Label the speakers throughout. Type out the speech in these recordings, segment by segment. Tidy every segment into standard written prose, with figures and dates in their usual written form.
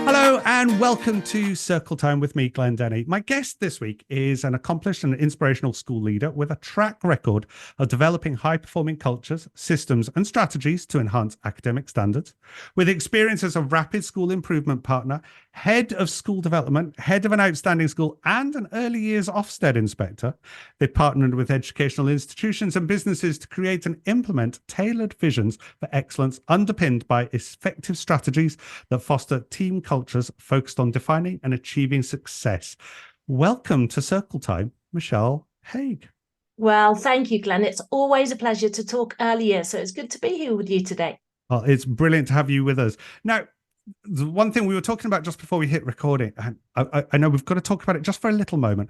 Speaker 1: Hello and welcome to Circle Time with me, Glenn Denny. My guest this week is an accomplished and inspirational school leader with a track record of developing high-performing cultures, systems and strategies to enhance academic standards. With experience as a rapid school improvement partner, head of school development, head of an outstanding school and an early years Ofsted inspector, they partnered with educational institutions and businesses to create and implement tailored visions for excellence underpinned by effective strategies that foster team cultures focused on defining and achieving success. Welcome to Circle Time, Michelle Hauge.
Speaker 2: Well, thank you, Glenn. It's always a pleasure to talk early years, so it's good to be here with you today.
Speaker 1: Well, it's brilliant to have you with us. Now, the one thing we were talking about just before we hit recording, and I know we've got to talk about it just for a little moment.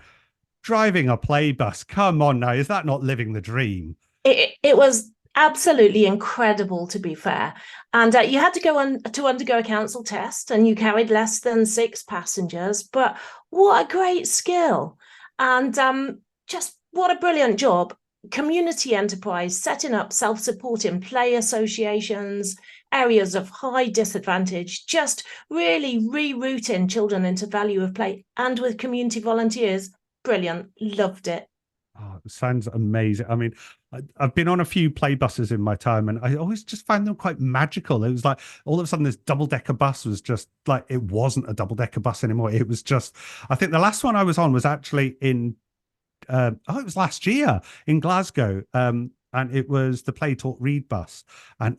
Speaker 1: Driving a play bus, come on now, is that not living the dream?
Speaker 2: It was absolutely incredible, to be fair. And you had to go on to undergo a council test, and you carried less than 6 passengers. But what a great skill, and just what a brilliant job. Community enterprise, setting up self-supporting play associations, areas of high disadvantage, just really rerouting children into value of play, and with community volunteers. Brilliant. Loved it.
Speaker 1: Oh, it sounds amazing. I mean, I've been on a few play buses in my time, and I always just find them quite magical. It was like all of a sudden this double-decker bus was just like, it wasn't a double-decker bus anymore. It was just, I think the last one I was on was actually in it was last year in Glasgow, and it was the Play Talk Read bus, and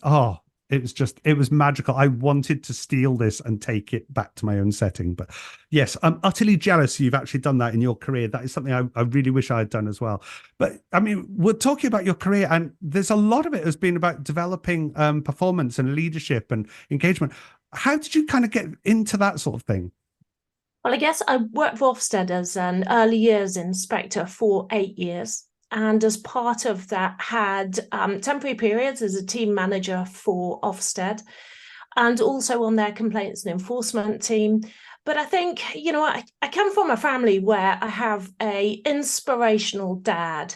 Speaker 1: it was magical. I wanted to steal this and take it back to my own setting, but yes, I'm utterly jealous you've actually done that in your career. That is something I really wish I had done as well. But I mean, we're talking about your career, and there's a lot of it has been about developing performance and leadership and engagement. How did you kind of get into that sort of thing?
Speaker 2: Well, I guess I worked for Ofsted as an early years inspector for 8 years. And as part of that, had temporary periods as a team manager for Ofsted, and also on their complaints and enforcement team. But I think, you know, I come from a family where I have a inspirational dad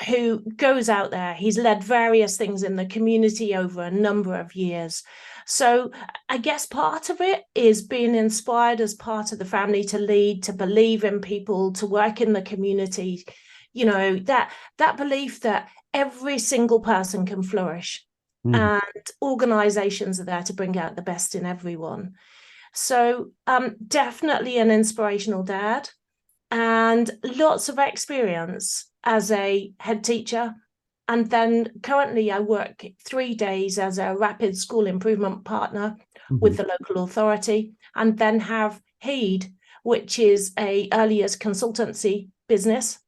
Speaker 2: who goes out there. He's led various things in the community over a number of years. So I guess part of it is being inspired as part of the family to lead, to believe in people, to work in the community. You know, that belief that every single person can flourish, and organizations are there to bring out the best in everyone. So definitely an inspirational dad, and lots of experience as a head teacher. And then currently I work 3 days as a rapid school improvement partner with the local authority, and then have Hague, which is a early years consultancy business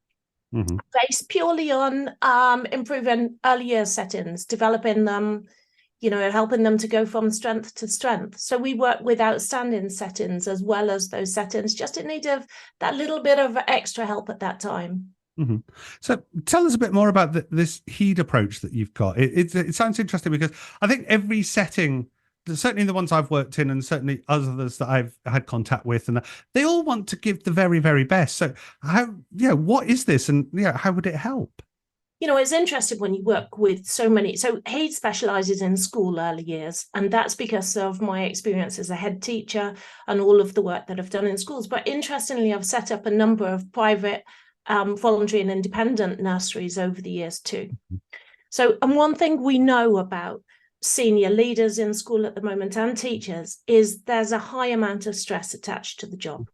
Speaker 2: based purely on improving early years settings, developing them, you know, helping them to go from strength to strength. So we work with outstanding settings as well as those settings just in need of that little bit of extra help at that time.
Speaker 1: So tell us a bit more about this HEED approach that you've got. It sounds interesting because I think every setting, certainly the ones I've worked in and certainly others that I've had contact with, and they all want to give the very, very best. So what is this, and how would it help?
Speaker 2: You know, it's interesting when you work with so many. So Hague specializes in school early years, and that's because of my experience as a head teacher and all of the work that I've done in schools. But interestingly, I've set up a number of private voluntary and independent nurseries over the years too. So, and one thing we know about senior leaders in school at the moment and teachers is there's a high amount of stress attached to the job.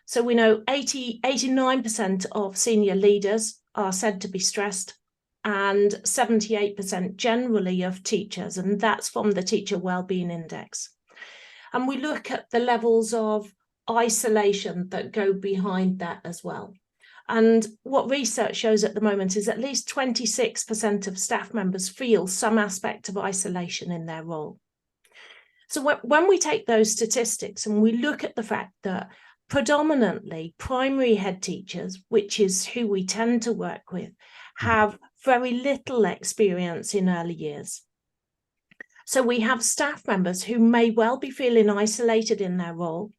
Speaker 2: So we know 89% of senior leaders are said to be stressed, and 78% generally of teachers, and that's from the Teacher Wellbeing Index. And we look at the levels of isolation that go behind that as well. And what research shows at the moment is at least 26% of staff members feel some aspect of isolation in their role. So when we take those statistics and we look at the fact that predominantly primary head teachers, which is who we tend to work with, have very little experience in early years. So we have staff members who may well be feeling isolated in their role.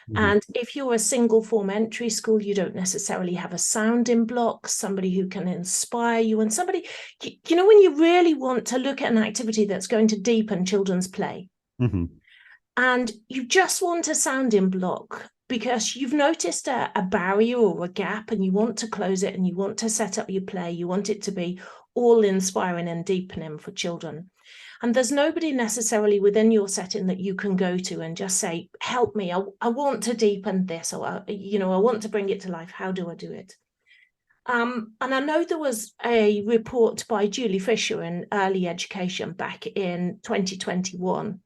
Speaker 1: Mhm.
Speaker 2: And if you're a single form entry school, you don't necessarily have a sounding block, somebody who can inspire you, and somebody, when you really want to look at an activity that's going to deepen children's play,
Speaker 1: Mhm.
Speaker 2: and you just want a sounding block because you've noticed a barrier or a gap and you want to close it and you want to set up your play, you want it to be all inspiring and deepening for children. And there's nobody necessarily within your setting that you can go to and just say, help me, I want to deepen this, or, I want to bring it to life. How do I do it? And I know there was a report by Julie Fisher in Early Education back in 2021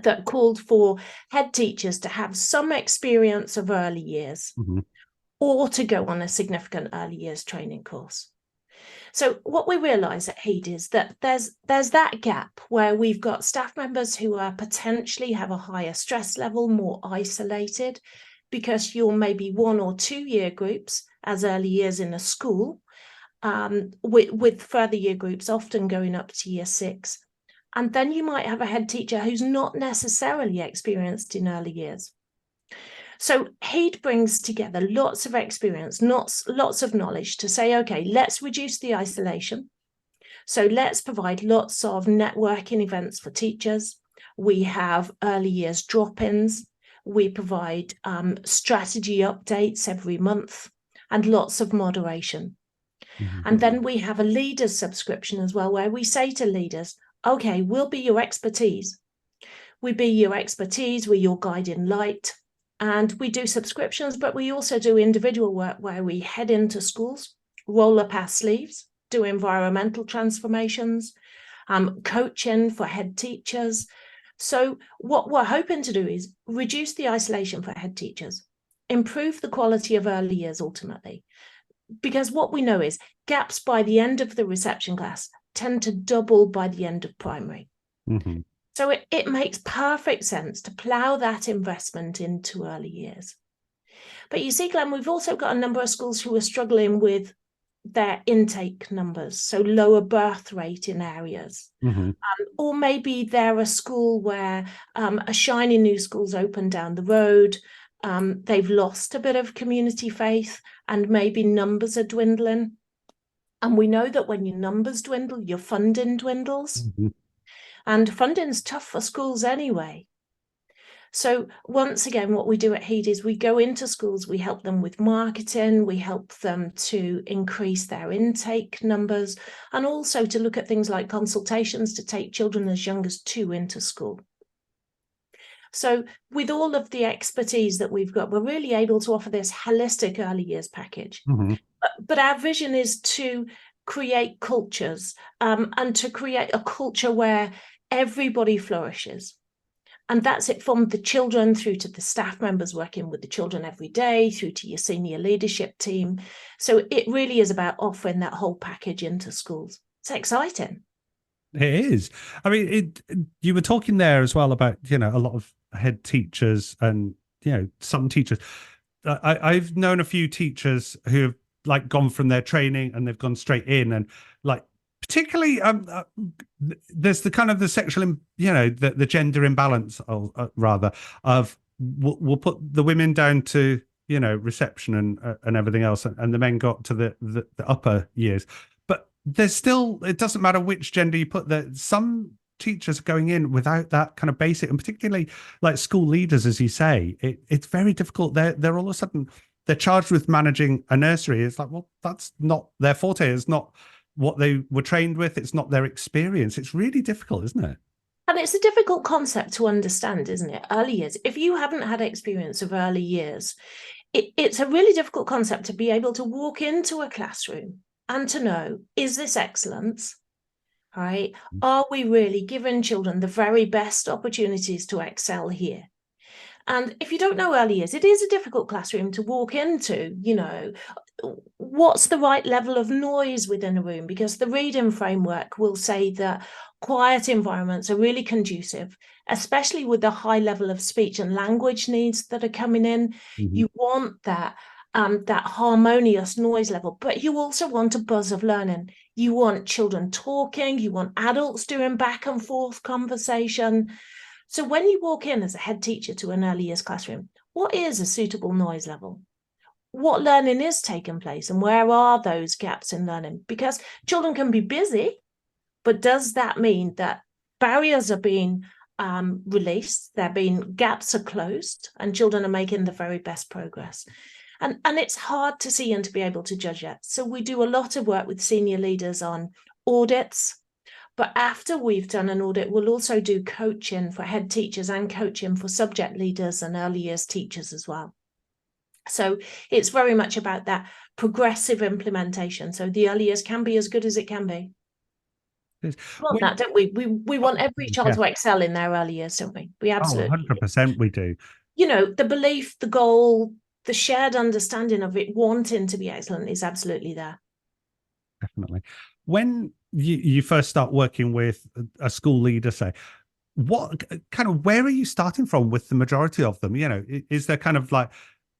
Speaker 2: that called for head teachers to have some experience of early years
Speaker 1: Mhm.
Speaker 2: or to go on a significant early years training course. So what we realise at Hague is that there's that gap where we've got staff members who are potentially have a higher stress level, more isolated, because you're maybe 1 or 2 year groups as early years in a school, with further year groups often going up to year 6. And then you might have a head teacher who's not necessarily experienced in early years. So Hague brings together lots of experience, lots of knowledge to say, okay, let's reduce the isolation. So let's provide lots of networking events for teachers. We have early years drop-ins. We provide strategy updates every month and lots of moderation.
Speaker 1: Mhm.
Speaker 2: And then we have a leaders subscription as well, where we say to leaders, okay, we'll be your expertise. We're your guiding light. And we do subscriptions, but we also do individual work where we head into schools, roll up our sleeves, do environmental transformations, coaching for head teachers. So what we're hoping to do is reduce the isolation for head teachers, improve the quality of early years ultimately. Because what we know is gaps by the end of the reception class tend to double by the end of primary.
Speaker 1: Mhm.
Speaker 2: So it makes perfect sense to plough that investment into early years. But you see, Glenn, we've also got a number of schools who are struggling with their intake numbers, so lower birth rate in areas.
Speaker 1: Mhm.
Speaker 2: Or maybe they're a school where a shiny new school's opened down the road. They've lost a bit of community faith and maybe numbers are dwindling. And we know that when your numbers dwindle, your funding dwindles.
Speaker 1: Mhm.
Speaker 2: And funding's tough for schools anyway. So once again, what we do at Hague is we go into schools, we help them with marketing, we help them to increase their intake numbers, and also to look at things like consultations to take children as young as 2 into school. So with all of the expertise that we've got, we're really able to offer this holistic early years package.
Speaker 1: Mhm.
Speaker 2: But our vision is to create cultures and to create a culture where everybody flourishes. And that's it from the children through to the staff members working with the children every day, through to your senior leadership team. So it really is about offering that whole package into schools. It's exciting.
Speaker 1: It is. I mean, you were talking there as well about, a lot of head teachers and, some teachers. I've known a few teachers who have like gone from their training and they've gone straight in, and like particularly there's the kind of the sexual, the gender imbalance, rather, of we'll put the women down to, reception and everything else, and the men got to the upper years. But there's still, it doesn't matter which gender you put there. Some teachers are going in without that kind of basic, and particularly like school leaders, as you say, it's very difficult. They're all of a sudden they're charged with managing a nursery. It's like, well, that's not their forte. It's not what they were trained with. It's not their experience. It's really difficult, isn't it?
Speaker 2: And it's a difficult concept to understand, isn't it? Early years. If you haven't had experience of early years, it's a really difficult concept to be able to walk into a classroom and to know, is this excellence? Right? Are we really giving children the very best opportunities to excel here? And if you don't know early years, it is a difficult classroom to walk into, what's the right level of noise within a room? Because the reading framework will say that quiet environments are really conducive, especially with the high level of speech and language needs that are coming in.
Speaker 1: Mm-hmm.
Speaker 2: You want that harmonious noise level, but you also want a buzz of learning. You want children talking, you want adults doing back and forth conversation. So when you walk in as a head teacher to an early years classroom, what is a suitable noise level? What learning is taking place and where are those gaps in learning? Because children can be busy, but does that mean that barriers are being released, gaps are closed, and children are making the very best progress? And it's hard to see and to be able to judge it. So we do a lot of work with senior leaders on audits. But after we've done an audit, we'll also do coaching for head teachers and coaching for subject leaders and early years teachers as well. So it's very much about that progressive implementation. So the early years can be as good as it can be. We want that, don't we? We want every child to excel in their early years, don't we? We absolutely
Speaker 1: 100% we do.
Speaker 2: You know, the belief, the goal, the shared understanding of it wanting to be excellent is absolutely there.
Speaker 1: Definitely. When you first start working with a school leader, say, what kind of, where are you starting from with the majority of them? You know, is there kind of like,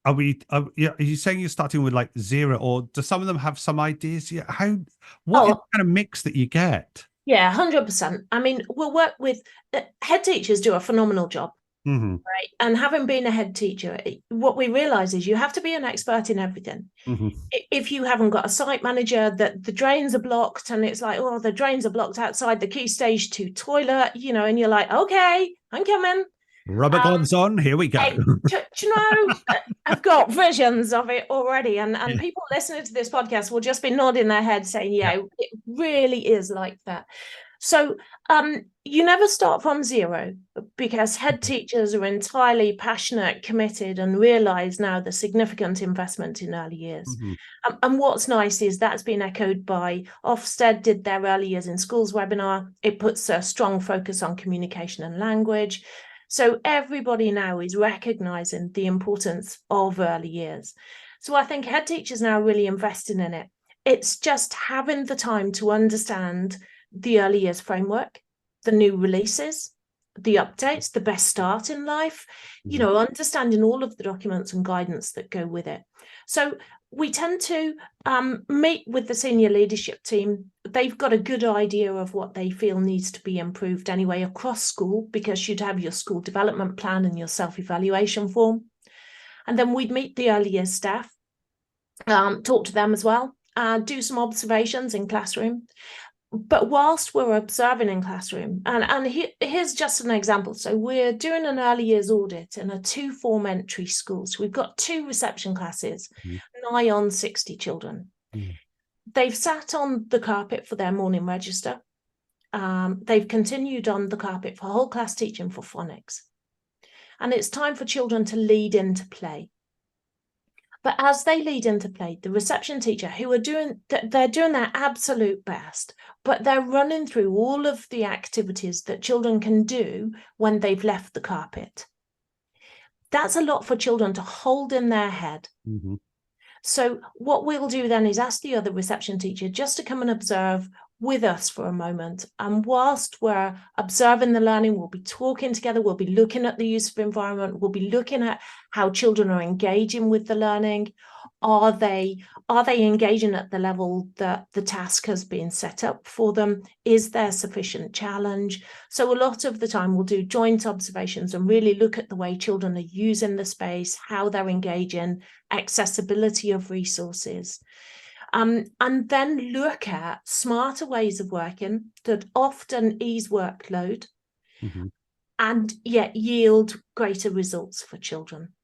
Speaker 1: are you saying you're starting with like 0, or do some of them have some ideas? What is the kind of mix that you get?
Speaker 2: Yeah, 100%. I mean, we'll work with head teachers, do a phenomenal job.
Speaker 1: Mm-hmm.
Speaker 2: Right. And having been a head teacher, what we realize is you have to be an expert in everything.
Speaker 1: Mm-hmm.
Speaker 2: If you haven't got a site manager, that the drains are blocked and it's like, oh, the drains are blocked outside the key stage 2 toilet, you know, and you're like, okay, I'm coming.
Speaker 1: Rubber gloves on, here we go.
Speaker 2: You know, I've got visions of it already. And people listening to this podcast will just be nodding their head saying, yeah, it really is like that. So you never start from 0, because head teachers are entirely passionate, committed, and realize now the significant investment in early years. Mm-hmm. And what's nice is that's been echoed by Ofsted, did their Early Years in Schools webinar. It puts a strong focus on communication and language. So everybody now is recognizing the importance of early years. So I think head teachers now are really investing in it. It's just having the time to understand the early years framework, the new releases, the updates, the best start in life, you know, understanding all of the documents and guidance that go with it. So we tend to meet with the senior leadership team. They've got a good idea of what they feel needs to be improved anyway across school, because you'd have your school development plan and your self-evaluation form. And then we'd meet the early years staff, talk to them as well, do some observations in classroom. But whilst we're observing in classroom, and here's just an example. So we're doing an early years audit in a 2-form entry school. So we've got 2 reception classes, nigh on 60 children. They've sat on the carpet for their morning register. They've continued on the carpet for whole class teaching for phonics. And it's time for children to lead into play. But as they lead into play, the reception teacher, who are doing their absolute best, but they're running through all of the activities that children can do when they've left the carpet. That's a lot for children to hold in their head. Mm-hmm. So what we'll do then is ask the other reception teacher just to come and observe with us for a moment. And whilst we're observing the learning, we'll be talking together, we'll be looking at the use of environment, we'll be looking at how children are engaging with the learning. Are they engaging at the level that the task has been set up for them? Is there sufficient challenge? So a lot of the time we'll do joint observations and really look at the way children are using the space, how they're engaging, accessibility of resources. And then look at smarter ways of working that often ease workload and yet yield greater results for children.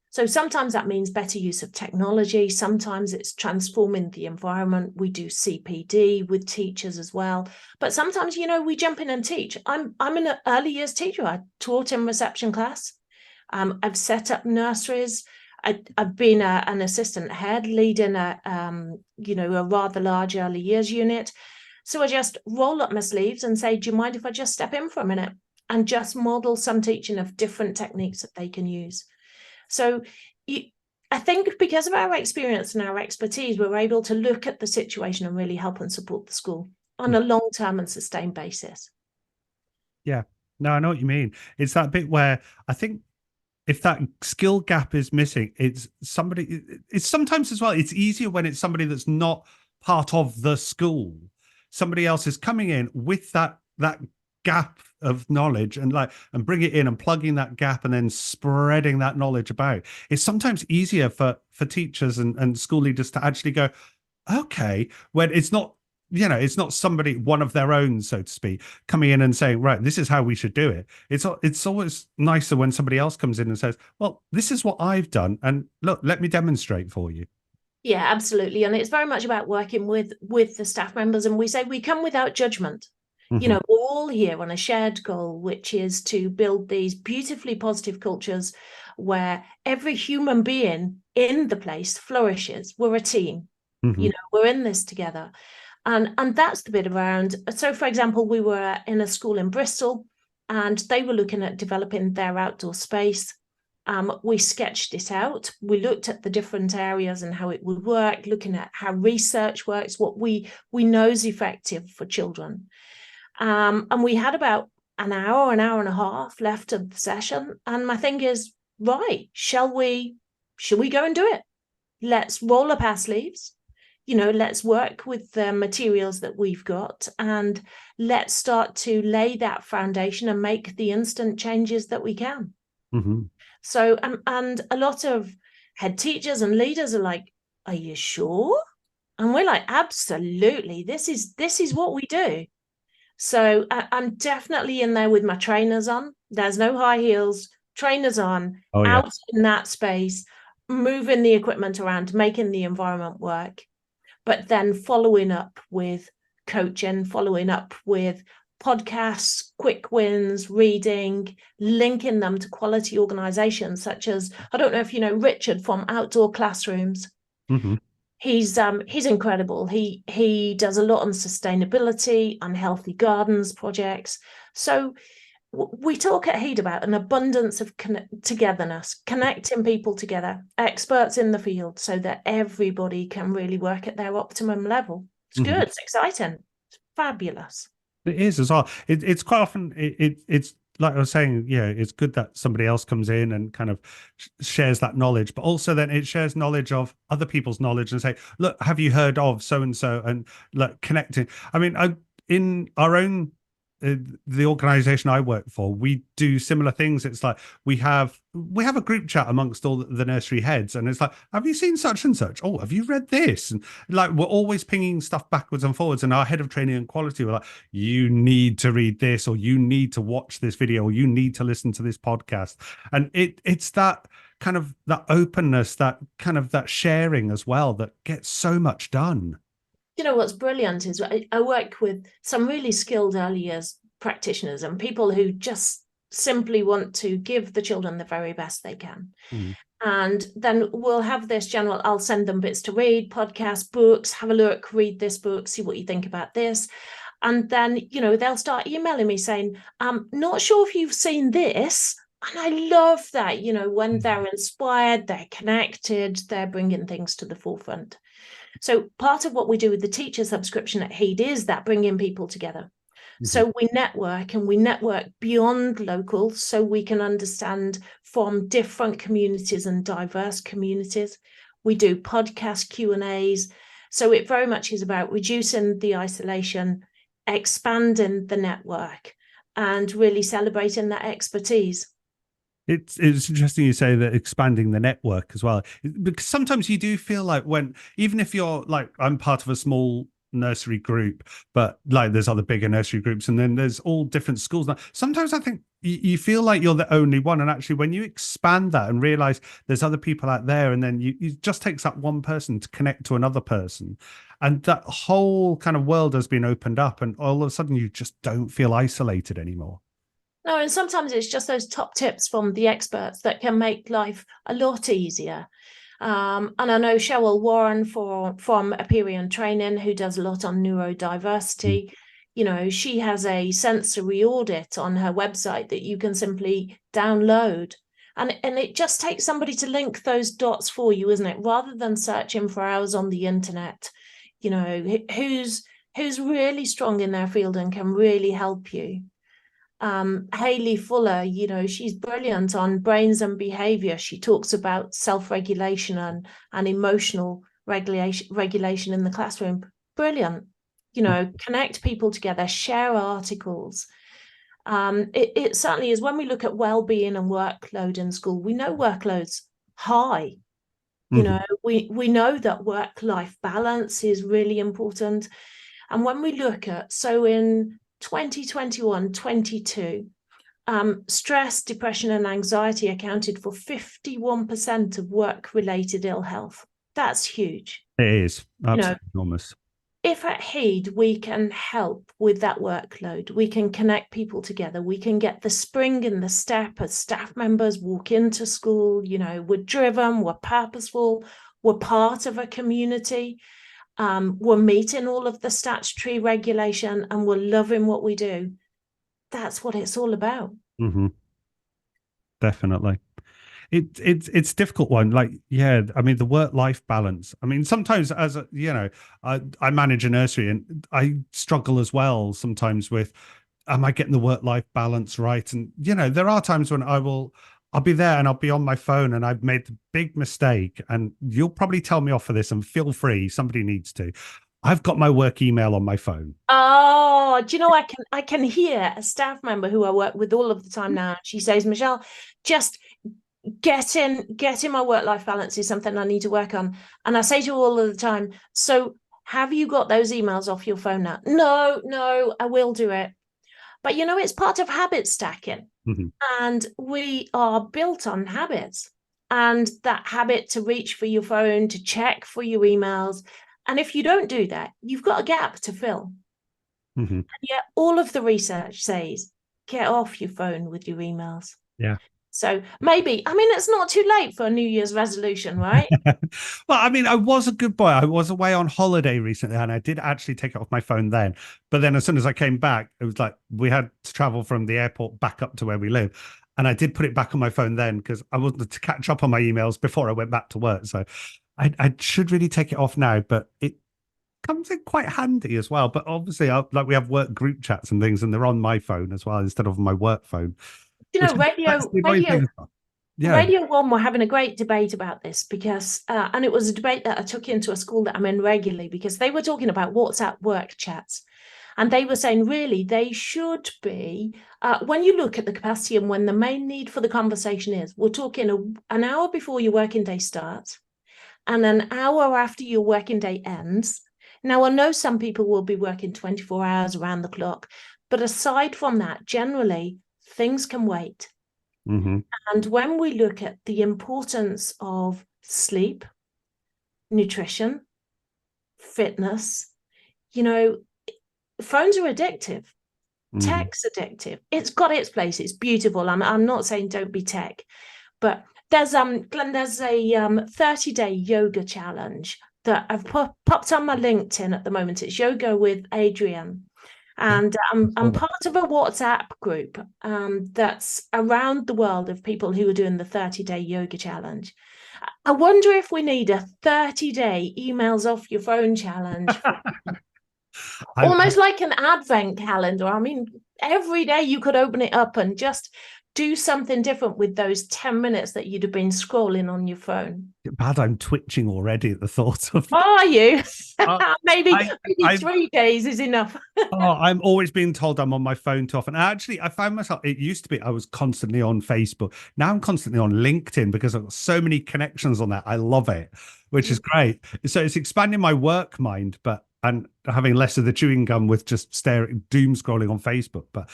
Speaker 2: So sometimes that means better use of technology. Sometimes it's transforming the environment. We do CPD with teachers as well. But sometimes, you know, we jump in and teach. I'm an early years teacher. I taught in reception class. I've set up nurseries. I've been an assistant head leading a rather large early years unit. So I just roll up my sleeves and say, do you mind if I just step in for a minute and just model some teaching of different techniques that they can use? So I think because of our experience and our expertise, we're able to look at the situation and really help and support the school on a long-term and sustained basis.
Speaker 1: Yeah, no, I know what you mean. It's that bit where I think if that skill gap is missing, it's sometimes as well, it's easier when it's somebody that's not part of the school. Somebody else is coming in with that gap of knowledge and bring it in and plugging that gap and then spreading that knowledge about. It's sometimes easier for teachers and school leaders to actually go, okay, when it's not, it's not somebody, one of their own, so to speak, coming in and saying, right, this is how we should do it. It's always nicer when somebody else comes in and says, well, this is what I've done, and look, let me demonstrate for you.
Speaker 2: Yeah, absolutely. And it's very much about working with the staff members. And we say we come without judgment.
Speaker 1: Mm-hmm.
Speaker 2: We're all here on a shared goal, which is to build these beautifully positive cultures where every human being in the place flourishes. We're a team.
Speaker 1: Mm-hmm.
Speaker 2: We're in this together. And that's the bit around. So, for example, we were in a school in Bristol and they were looking at developing their outdoor space. We sketched it out. We looked at the different areas and how it would work, looking at how research works, what we know is effective for children. And we had about an hour and a half left of the session. And my thing is, right, should we go and do it? Let's roll up our sleeves. Let's work with the materials that we've got and let's start to lay that foundation and make the instant changes that we can.
Speaker 1: Mm-hmm.
Speaker 2: So, and a lot of head teachers and leaders are like, are you sure? And we're like, absolutely. This is what we do. So I'm definitely in there with my trainers on. There's no high heels, trainers on, out in that space, moving the equipment around, making the environment work. But then following up with coaching, following up with podcasts, quick wins, reading, linking them to quality organizations such as, I don't know if you know Richard from Outdoor Classrooms.
Speaker 1: Mm-hmm.
Speaker 2: He's incredible. He does a lot on sustainability, unhealthy gardens projects. So we talk at Hague about an abundance of togetherness, connecting people together, experts in the field, so that everybody can really work at their optimum level. It's good. It's exciting. It's fabulous.
Speaker 1: It is as well. It's quite often it's like I was saying, it's good that somebody else comes in and kind of shares that knowledge, but also then it shares knowledge of other people's knowledge and say, look, have you heard of so and so, and like connecting. I mean, in our own the organization I work for, we do similar things. It's like we have a group chat amongst all the nursery heads, and it's like, have you seen such and such? Oh, have you read this? And like we're always pinging stuff backwards and forwards. And our head of training and quality were like, you need to read this, or you need to watch this video, or you need to listen to this podcast. And it's that kind of that openness, that kind of that sharing as well, that gets so much done.
Speaker 2: What's brilliant is I work with some really skilled early years practitioners and people who just simply want to give the children the very best they can. And then we'll have this general, I'll send them bits to read, podcasts, books, have a look, read this book, see what you think about this. And then, they'll start emailing me saying, not sure if you've seen this. And I love that, when they're inspired, they're connected, they're bringing things to the forefront. So part of what we do with the teacher subscription at Hague is that bringing people together. So we network beyond local, so we can understand from different communities and diverse communities. We do podcast Q&As. So it very much is about reducing the isolation, expanding the network, and really celebrating that expertise.
Speaker 1: It's interesting you say that, expanding the network as well, because sometimes you do feel like even if you're like, I'm part of a small nursery group, but like there's other bigger nursery groups, and then there's all different schools now. Sometimes I think you feel like you're the only one, and actually when you expand that and realize there's other people out there, and then it just takes that one person to connect to another person, and that whole kind of world has been opened up, and all of a sudden you just don't feel isolated anymore.
Speaker 2: No, and sometimes it's just those top tips from the experts that can make life a lot easier. And I know Cheryl Warren from Aperion Training, who does a lot on neurodiversity. She has a sensory audit on her website that you can simply download. And it just takes somebody to link those dots for you, isn't it? Rather than searching for hours on the internet, who's really strong in their field and can really help you. Hayley Fuller, she's brilliant on brains and behavior. She talks about self-regulation and emotional regulation in the classroom. Brilliant. Connect people together, share articles. It certainly is. When we look at well-being and workload in school, we know workload's high. You know, we know that work-life balance is really important. And when we look at, so in 2021, 22, stress, depression, and anxiety accounted for 51% of work-related ill health. That's huge.
Speaker 1: It is absolutely enormous.
Speaker 2: If at Hague we can help with that workload, we can connect people together, we can get the spring in the step as staff members walk into school, we're driven, we're purposeful, we're part of a community, we're meeting all of the statutory regulation, and we're loving what we do. That's what it's all about.
Speaker 1: Definitely. It's a difficult one. Like, yeah, I mean, the work-life balance. I mean, sometimes I manage a nursery and I struggle as well sometimes with, am I getting the work-life balance right? And, there are times when I'll be there and I'll be on my phone and I've made the big mistake, and you'll probably tell me off for this, and feel free, somebody needs to. I've got my work email on my phone.
Speaker 2: Oh, do you know, I can hear a staff member who I work with all of the time now. She says, Michelle, just getting my work-life balance is something I need to work on. And I say to her all of the time, so have you got those emails off your phone now? No, I will do it. But it's part of habit stacking. And we are built on habits, and that habit to reach for your phone, to check for your emails. And if you don't do that, you've got a gap to fill. And yet all of the research says, get off your phone with your emails.
Speaker 1: Yeah.
Speaker 2: So maybe, it's not too late for a New Year's resolution, right?
Speaker 1: Well, I was a good boy. I was away on holiday recently and I did actually take it off my phone then. But then as soon as I came back, it was like we had to travel from the airport back up to where we live. And I did put it back on my phone then because I wanted to catch up on my emails before I went back to work. So I should really take it off now, but it comes in quite handy as well. But obviously, we have work group chats and things, and they're on my phone as well instead of my work phone.
Speaker 2: Radio 1 were having a great debate about this because, and it was a debate that I took into a school that I'm in regularly, because they were talking about WhatsApp work chats. And they were saying, really, they should be, when you look at the capacity and when the main need for the conversation is, we're talking an hour before your working day starts and an hour after your working day ends. Now, I know some people will be working 24 hours around the clock, but aside from that, generally, things can wait. And when we look at the importance of sleep, nutrition, fitness, phones are addictive. Tech's addictive. It's got its place. It's beautiful. I'm not saying don't be tech, but there's Glenn, there's a 30-day yoga challenge that I've popped on my LinkedIn at the moment. It's Yoga with Adrian. And I'm part of a WhatsApp group that's around the world of people who are doing the 30-day yoga challenge. I wonder if we need a 30-day emails off your phone challenge. Almost like an advent calendar. Every day you could open it up and just do something different with those 10 minutes that you'd have been scrolling on your phone.
Speaker 1: Bad, I'm twitching already at the thought of that.
Speaker 2: Are you? Maybe 3 days is enough.
Speaker 1: I'm always being told I'm on my phone too often. Actually, I found myself, it used to be I was constantly on Facebook. Now I'm constantly on LinkedIn because I've got so many connections on that. I love it, which is great. So it's expanding my work mind, and having less of the chewing gum with just doom scrolling on Facebook. But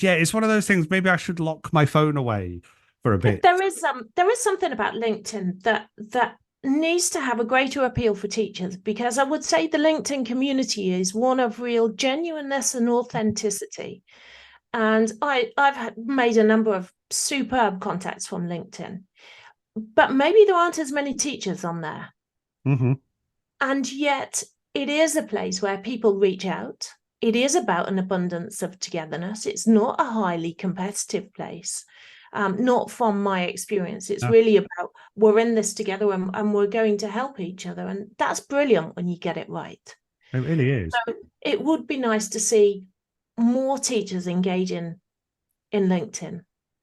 Speaker 1: yeah, it's one of those things. Maybe I should lock my phone away for a bit.
Speaker 2: There is something about LinkedIn that needs to have a greater appeal for teachers, because I would say the LinkedIn community is one of real genuineness and authenticity. And I've made a number of superb contacts from LinkedIn, but maybe there aren't as many teachers on there. And yet it is a place where people reach out. It is about an abundance of togetherness. It's not a highly competitive place, not from my experience. It's really about, we're in this together and we're going to help each other. And that's brilliant when you get it right.
Speaker 1: It really is.
Speaker 2: So it would be nice to see more teachers engaging in LinkedIn.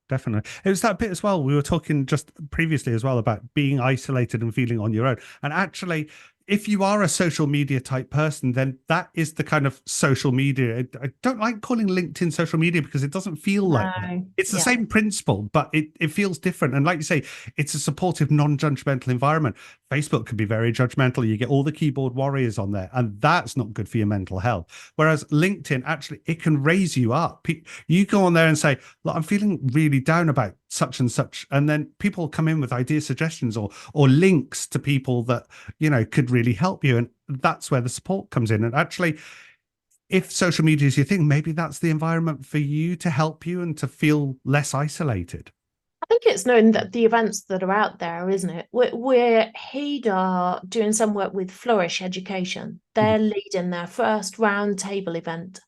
Speaker 1: Definitely. It was that bit as well. We were talking just previously as well about being isolated and feeling on your own. And actually, if you are a social media type person, then that is the kind of social media. I don't like calling LinkedIn social media because it doesn't feel like that.
Speaker 2: No.
Speaker 1: It's the
Speaker 2: Yeah.
Speaker 1: same principle, but it feels different. And like you say, it's a supportive, non-judgmental environment. Facebook can be very judgmental. You get all the keyboard warriors on there, and that's not good for your mental health. Whereas LinkedIn, actually, it can raise you up. You go on there and say, look, I'm feeling really down about such and such. And then people come in with idea suggestions or links to people that, could really help you. And that's where the support comes in. And actually, if social media is your thing, maybe that's the environment for you to help you and to feel less isolated.
Speaker 2: I think it's known that the events that are out there, isn't it? We're Hague are doing some work with Flourish Education. They're leading their first roundtable event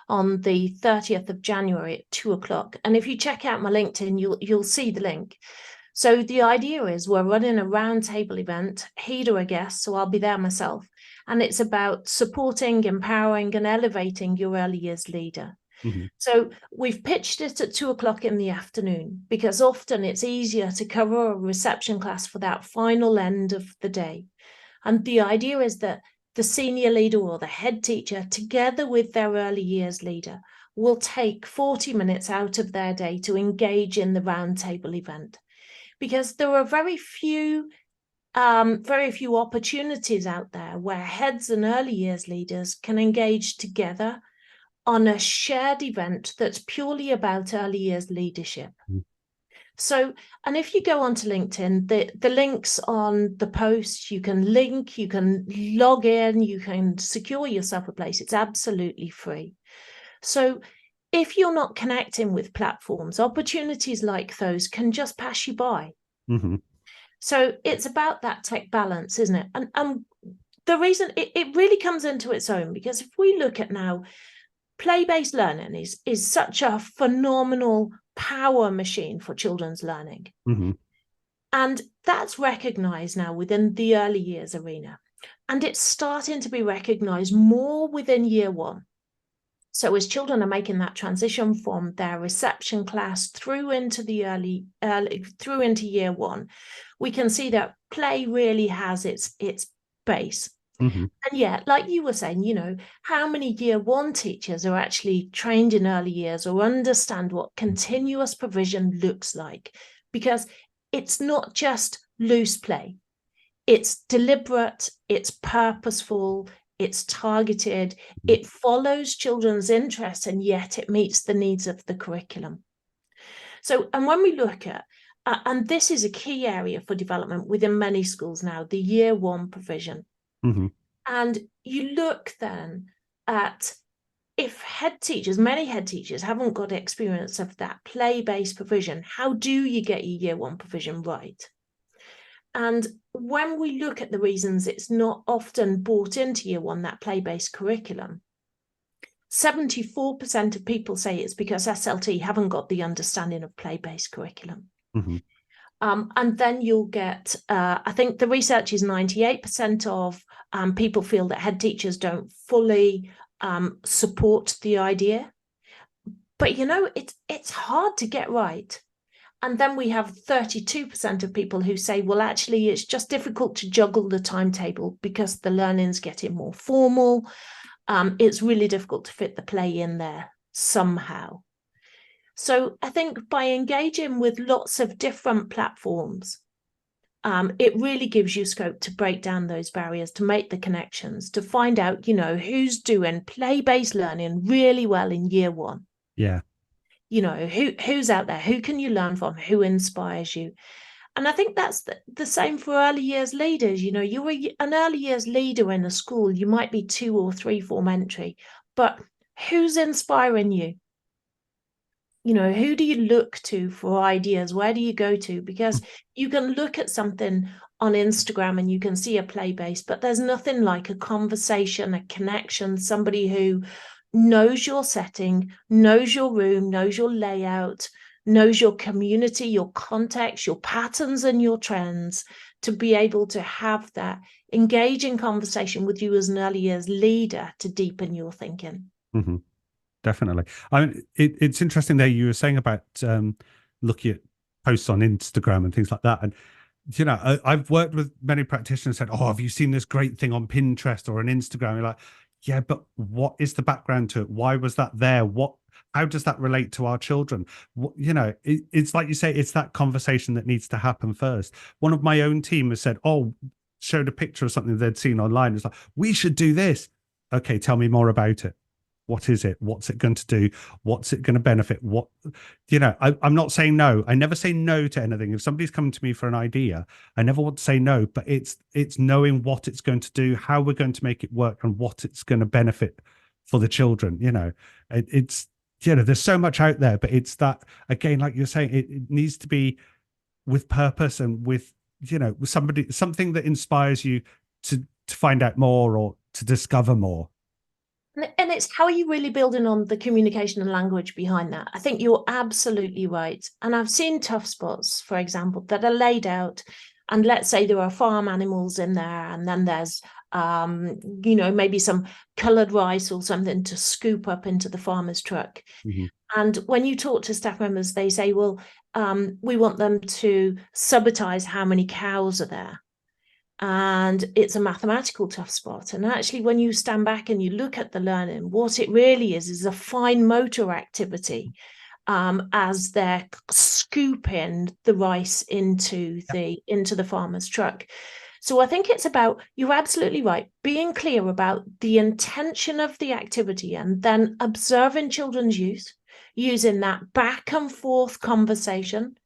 Speaker 2: on the 30th of January at 2:00. And if you check out my LinkedIn, you'll see the link. So the idea is we're running a roundtable event. Hague are a guest, so I'll be there myself. And it's about supporting, empowering, and elevating your early years leader. So we've pitched it at 2:00 in the afternoon because often it's easier to cover a reception class for that final end of the day. And the idea is that the senior leader or the head teacher, together with their early years leader, will take 40 minutes out of their day to engage in the roundtable event. Because there are very few opportunities out there where heads and early years leaders can engage together on a shared event that's purely about early years leadership. So, and if you go onto LinkedIn, the links on the posts, you can link, you can log in, you can secure yourself a place. It's absolutely free. So if you're not connecting with platforms, opportunities like those can just pass you by. So it's about that tech balance, isn't it? And the reason it really comes into its own, because if we look at now, play-based learning is such a phenomenal power machine for children's learning. And that's recognized now within the early years arena. And it's starting to be recognized more within year one. So as children are making that transition from their reception class through into the through into year one, we can see that play really has its base. And yet, like you were saying, how many year one teachers are actually trained in early years or understand what continuous provision looks like? Because it's not just loose play. It's deliberate, it's purposeful, it's targeted, it follows children's interests, and yet it meets the needs of the curriculum. So, and when we look at, and this is a key area for development within many schools now, the year one provision. And you look then at if many head teachers haven't got experience of that play-based provision, how do you get your year one provision right? And when we look at the reasons it's not often brought into year one, that play-based curriculum, 74% of people say it's because SLT haven't got the understanding of play-based curriculum. And then you'll get, I think the research is 98% of people feel that head teachers don't fully support the idea. But, it's hard to get right. And then we have 32% of people who say, well, actually, it's just difficult to juggle the timetable because the learning's getting more formal. It's really difficult to fit the play in there somehow. So I think by engaging with lots of different platforms, it really gives you scope to break down those barriers, to make the connections, to find out, who's doing play-based learning really well in year one.
Speaker 1: Yeah.
Speaker 2: Who's out there, who can you learn from, who inspires you? And I think that's the same for early years leaders. You're an early years leader in a school, you might be 2 or 3 form entry, but who's inspiring you? Who do you look to for ideas? Where do you go to? Because you can look at something on Instagram and you can see a play base, but there's nothing like a conversation, a connection, somebody who knows your setting, knows your room, knows your layout, knows your community, your context, your patterns and your trends, to be able to have that engaging conversation with you as an early years leader to deepen your thinking.
Speaker 1: Definitely. I mean, it's interesting there you were saying about looking at posts on Instagram and things like that. And I've worked with many practitioners said, oh, have you seen this great thing on Pinterest or on Instagram? You're like, yeah, but what is the background to it? Why was that there? How does that relate to our children? It's like you say, it's that conversation that needs to happen first. One of my own team has said, oh, showed a picture of something they'd seen online. It's like, we should do this. Okay, tell me more about it. What is it? What's it going to do? What's it going to benefit? I'm not saying no. I never say no to anything. If somebody's coming to me for an idea, I never want to say no, but it's knowing what it's going to do, how we're going to make it work, and what it's going to benefit for the children. There's so much out there, but it's that, again, like you're saying, it needs to be with purpose and with something that inspires you to find out more or to discover more.
Speaker 2: And it's how are you really building on the communication and language behind that? I think you're absolutely right. And I've seen tough spots, for example, that are laid out. And let's say there are farm animals in there, and then there's, maybe some coloured rice or something to scoop up into the farmer's truck.
Speaker 1: Mm-hmm.
Speaker 2: And when you talk to staff members, they say, well, we want them to subitize how many cows are there. And it's a mathematical tough spot. And actually, when you stand back and you look at the learning, what it really is a fine motor activity as they're scooping the rice into the farmer's truck. So I think it's about, you're absolutely right, being clear about the intention of the activity and then observing children's use, using that back and forth conversation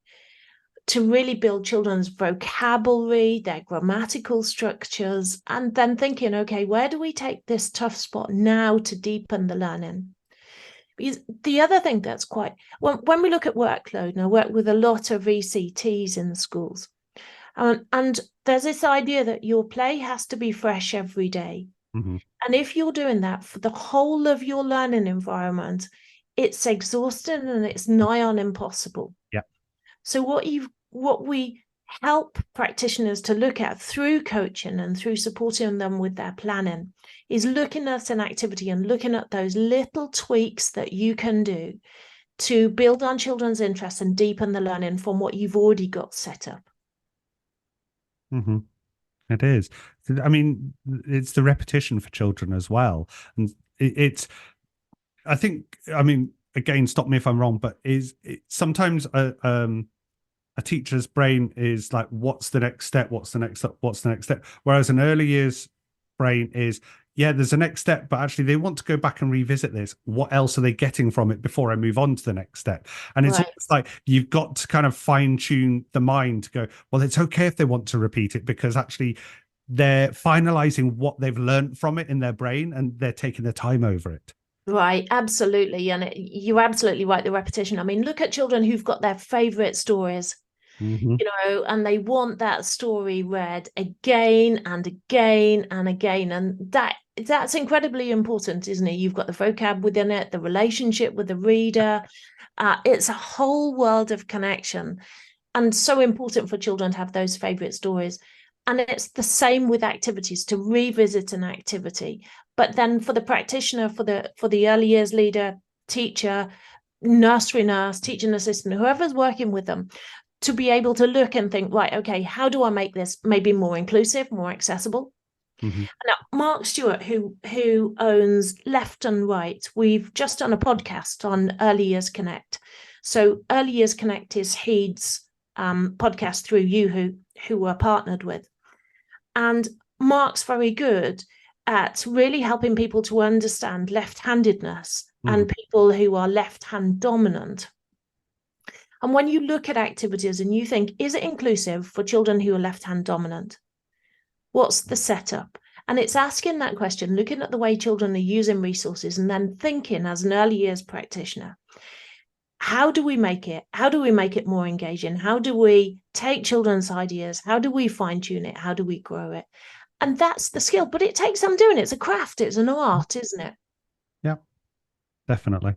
Speaker 2: to really build children's vocabulary, their grammatical structures, and then thinking, okay, where do we take this tough spot now to deepen the learning? Because the other thing that's when we look at workload, and I work with a lot of ECTs in the schools, and there's this idea that your play has to be fresh every day.
Speaker 1: Mm-hmm.
Speaker 2: And if you're doing that for the whole of your learning environment, it's exhausting and it's nigh on impossible.
Speaker 1: Yeah.
Speaker 2: So what we help practitioners to look at through coaching and through supporting them with their planning is looking at an activity and looking at those little tweaks that you can do to build on children's interests and deepen the learning from what you've already got set up.
Speaker 1: Mm-hmm. It is. I mean, it's the repetition for children as well. And I think, again, stop me if I'm wrong, but sometimes a teacher's brain is like, what's the next step? What's the next step? What's the next step? Whereas an early years brain is, yeah, there's a next step, but actually they want to go back and revisit this. What else are they getting from it before I move on to the next step? And it's almost like you've got to kind of fine tune the mind to go, well, it's okay if they want to repeat it, because actually they're finalizing what they've learned from it in their brain and they're taking the time over it.
Speaker 2: Right, absolutely. And you're absolutely right, the repetition. I mean, look at children who've got their favorite stories.
Speaker 1: Mm-hmm.
Speaker 2: And they want that story read again and again and again. And that's incredibly important, isn't it? You've got the vocab within it, the relationship with the reader. It's a whole world of connection, and so important for children to have those favorite stories. And it's the same with activities, to revisit an activity. But then for the practitioner, for the early years leader, teacher, nursery nurse, teaching assistant, whoever's working with them, to be able to look and think, right, okay, how do I make this maybe more inclusive, more accessible?
Speaker 1: Mm-hmm.
Speaker 2: Now, Mark Stewart, who owns Left and Right, we've just done a podcast on Early Years Connect. So Early Years Connect is Heed's podcast through you, who we're partnered with. And Mark's very good at really helping people to understand left-handedness and people who are left-hand dominant. And when you look at activities and you think, is it inclusive for children who are left-hand dominant? What's the setup? And it's asking that question, looking at the way children are using resources, and then thinking as an early years practitioner, how do we make it more engaging? How do we take children's ideas? How do we fine-tune it? How do we grow it? And that's the skill, but it takes some doing. It's a craft, it's an art, isn't it?
Speaker 1: Yeah, definitely.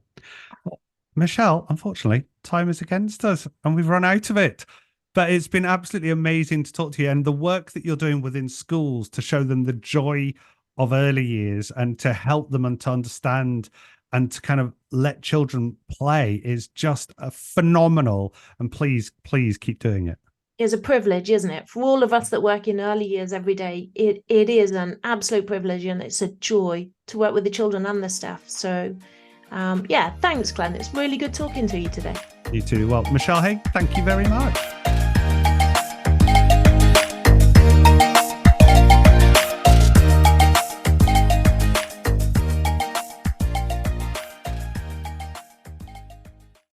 Speaker 1: Michelle, unfortunately, time is against us and we've run out of it. But it's been absolutely amazing to talk to you, and the work that you're doing within schools to show them the joy of early years and to help them and to understand and to kind of let children play is just a phenomenal. And please keep doing it.
Speaker 2: is a privilege, isn't it? For all of us that work in early years every day, it is an absolute privilege, and it's a joy to work with the children and the staff. So yeah, thanks, Glenn. It's really good talking to you today.
Speaker 1: You too. Well, Michelle Hauge, thank you very much.